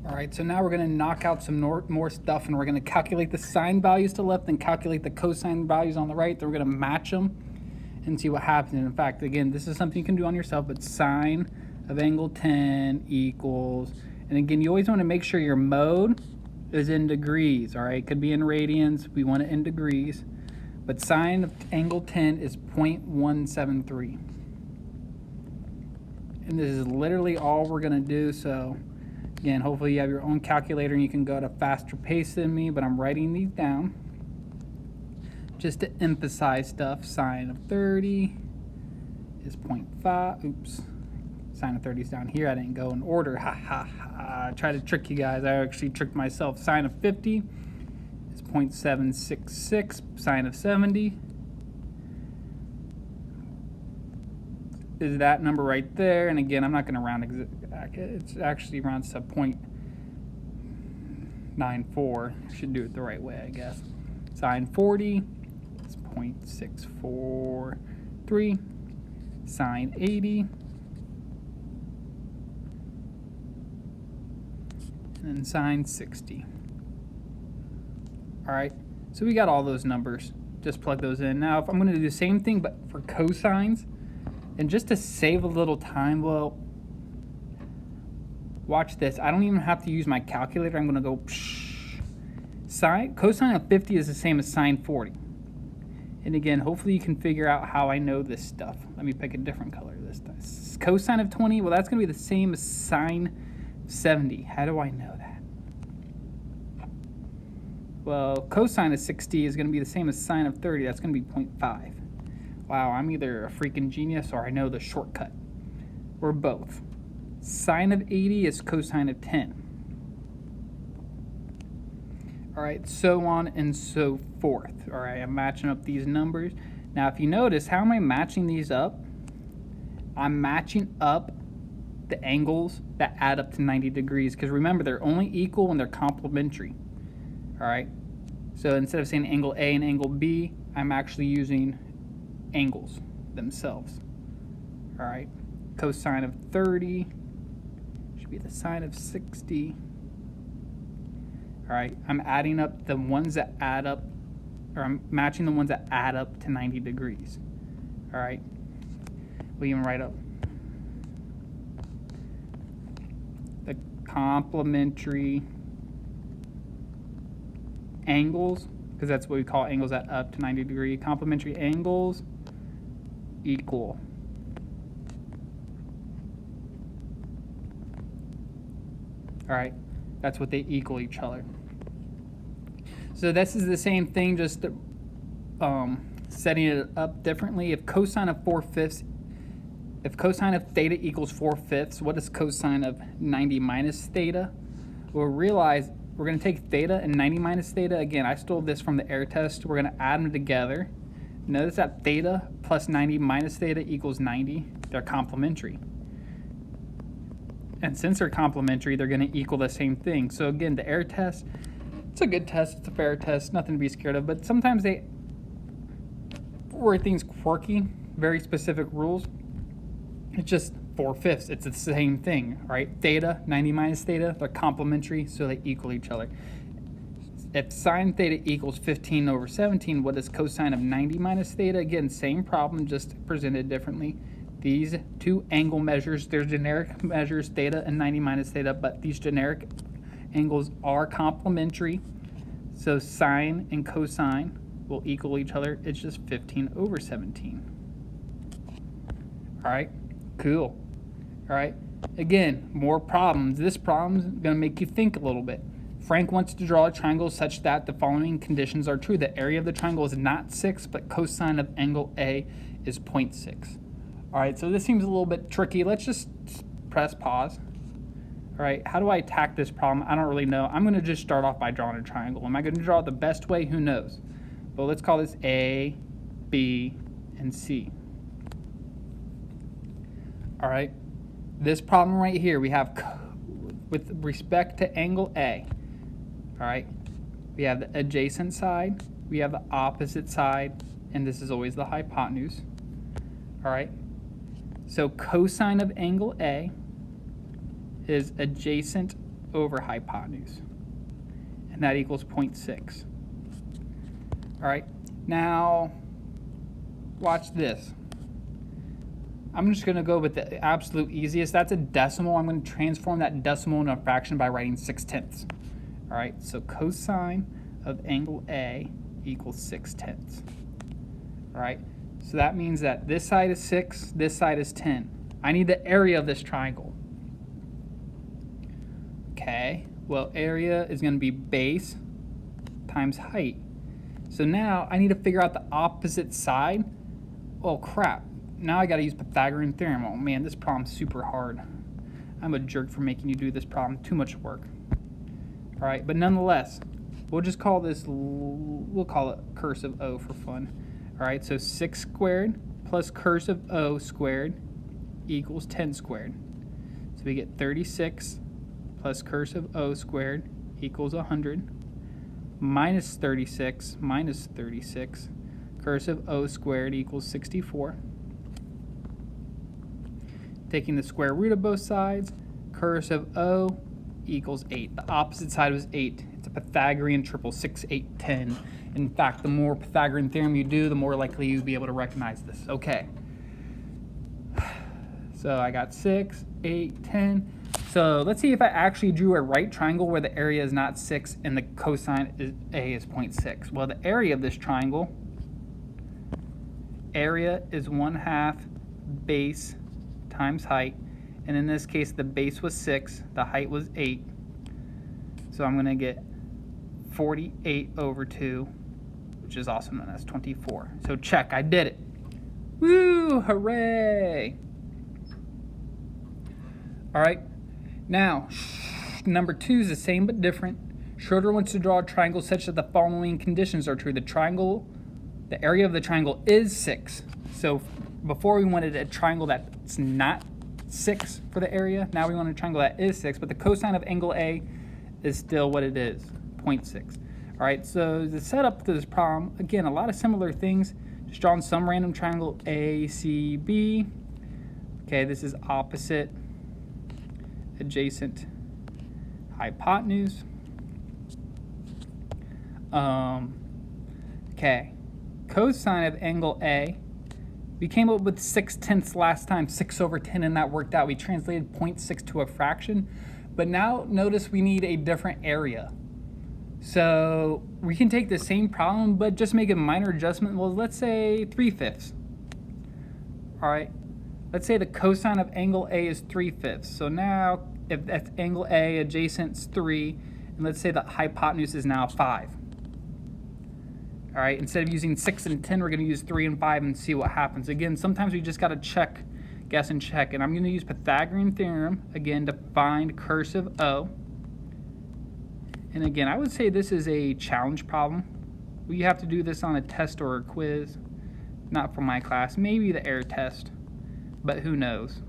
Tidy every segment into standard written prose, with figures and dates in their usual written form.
All right, so now we're going to knock out some more stuff, and we're going to calculate the sine values to the left and calculate the cosine values on the right. Then we're going to match them and see what happens. And in fact, again, this is something you can do on yourself, but sine of angle 10 equals, and again, you always want to make sure your mode is in degrees, all right? It could be in radians. We want it in degrees. But sine of angle 10 is 0.173. And this is literally all we're going to do, so again, hopefully you have your own calculator and you can go at a faster pace than me, but I'm writing these down just to emphasize stuff. Sine of 30 is 0.5. Oops. Sine of 30 is down here. I didn't go in order. Ha ha ha. I tried to trick you guys. I actually tricked myself. Sine of 50 is 0.766. Sine of 70 is that number right there. And again, I'm not going to round exact. It's actually rounds to 0.94. Should do it the right way, I guess. Sine 40 is 0.643. Sine 80. And then sine 60. All right, so we got all those numbers. Just plug those in. Now, if I'm going to do the same thing, but for cosines, and just to save a little time, well, watch this. I don't even have to use my calculator. I'm going to go cosine of 50 is the same as sine 40. And again, hopefully you can figure out how I know this stuff. Let me pick a different color this time. Cosine of 20, well, that's going to be the same as sine 70. How do I know that? Well, cosine of 60 is going to be the same as sine of 30. That's going to be 0.5. Wow, I'm either a freaking genius or I know the shortcut. Or both. Sine of 80 is cosine of 10. All right, so on and so forth. All right, I'm matching up these numbers. Now, if you notice, how am I matching these up? I'm matching up the angles that add up to 90 degrees, because remember, they're only equal when they're complementary. All right, so instead of saying angle A and angle B, I'm actually using angles themselves. All right, cosine of 30 should be the sine of 60. All right, I'm adding up the ones that add up, or I'm matching the ones that add up to 90 degrees. All right, we even write up the complementary angles, because that's what we call angles that up to 90 degrees. Complementary angles equal. All right, that's what they equal each other. So this is the same thing, just setting it up differently. If cosine of 4/5, if cosine of theta equals 4/5, what is cosine of 90 minus theta? We'll realize we're going to take theta and 90 minus theta. Again, I stole this from the air test. We're going to add them together. Notice that theta plus 90 minus theta equals 90. They're complementary. And since they're complementary, they're going to equal the same thing. So again, the air test, it's a good test. It's a fair test. Nothing to be scared of. But sometimes they word things quirky, very specific rules. It's just 4/5. It's the same thing, right? Theta, 90 minus theta, they're complementary, so they equal each other. If sine theta equals 15 over 17, what is cosine of 90 minus theta? Again, same problem, just presented differently. These two angle measures, they're generic measures, theta and 90 minus theta, but these generic angles are complementary. So sine and cosine will equal each other. It's just 15 over 17. All right, cool. All right, again, more problems. This problem is going to make you think a little bit. Frank wants to draw a triangle such that the following conditions are true. The area of the triangle is not 6, but cosine of angle A is 0.6. All right, so this seems a little bit tricky. Let's just press pause. All right, how do I attack this problem? I don't really know. I'm going to just start off by drawing a triangle. Am I going to draw it the best way? Who knows? But let's call this A, B, and C. All right, this problem right here, we have with respect to angle A. All right, we have the adjacent side, we have the opposite side, and this is always the hypotenuse. All right, so cosine of angle A is adjacent over hypotenuse. And that equals 0.6. All right, now watch this. I'm just going to go with the absolute easiest. That's a decimal. I'm going to transform that decimal into a fraction by writing 6/10. All right, so cosine of angle A equals 6/10. All right, so that means that this side is 6, this side is 10. I need the area of this triangle. Okay, well, area is going to be base times height. So now I need to figure out the opposite side. Oh, crap. Now I got to use Pythagorean theorem. Oh, man, this problem's super hard. I'm a jerk for making you do this problem. Too much work. All right, but nonetheless, we'll just call this, we'll call it cursive O for fun. All right, so 6 squared plus cursive O squared equals 10 squared. So we get 36 plus cursive O squared equals 100 minus 36 minus 36. Cursive O squared equals 64. Taking the square root of both sides, cursive O equals 8. The opposite side was 8. It's a Pythagorean triple, 6, 8, 10. In fact, the more Pythagorean theorem you do, the more likely you'll be able to recognize this. Okay. So I got 6, 8, 10. So let's see if I actually drew a right triangle where the area is not 6 and the cosine A is 0.6. Well, the area of this triangle, area is 1/2 base times height. And in this case, the base was 6, the height was 8. So I'm going to get 48 over 2, which is also known as 24. So check, I did it. Woo, hooray. All right, now, number 2 is the same but different. Schroeder wants to draw a triangle such that the following conditions are true. The area of the triangle is 6. So before we wanted a triangle that's not 6 for the area. Now we want a triangle that is 6, but the cosine of angle A is still what it is, 0.6. All right, so the setup to this problem, again, a lot of similar things. Just drawing some random triangle ACB. Okay, this is opposite, adjacent, hypotenuse. Okay, cosine of angle A. We came up with 6/10 last time, 6 over 10, and that worked out. We translated 0.6 to a fraction, but now notice we need a different area. So we can take the same problem, but just make a minor adjustment. Well, let's say 3/5. All right, let's say the cosine of angle A is 3/5. So now if that's angle A, adjacent's 3, and let's say the hypotenuse is now 5. All right, instead of using 6 and 10, we're going to use 3 and 5 and see what happens. Again, sometimes we just got to guess and check. And I'm going to use Pythagorean theorem, again, to find cursive O. And again, I would say this is a challenge problem. We have to do this on a test or a quiz. Not for my class, maybe the air test, but who knows.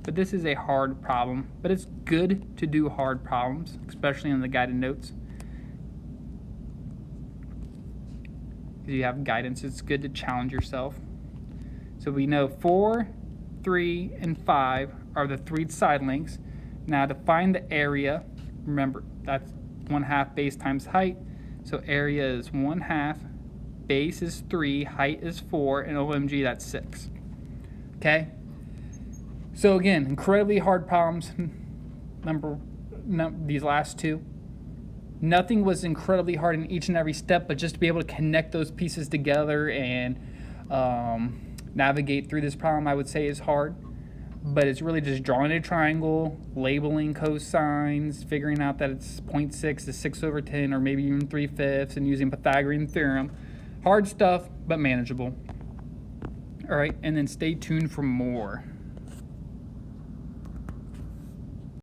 But this is a hard problem, but it's good to do hard problems, especially in the guided notes. If you have guidance, it's good to challenge yourself. So we know 4, 3, and 5 are the 3 side lengths. Now to find the area, remember that's 1/2 base times height. So area is 1/2, base is 3, height is 4, and OMG, that's 6. Okay? So again, incredibly hard problems. These last two. Nothing was incredibly hard in each and every step, but just to be able to connect those pieces together and navigate through this problem, I would say is hard. But it's really just drawing a triangle, labeling cosines, figuring out that it's 0.6 to 6 over 10, or maybe even 3/5, and using Pythagorean theorem. Hard stuff, but manageable. All right, and then stay tuned for more.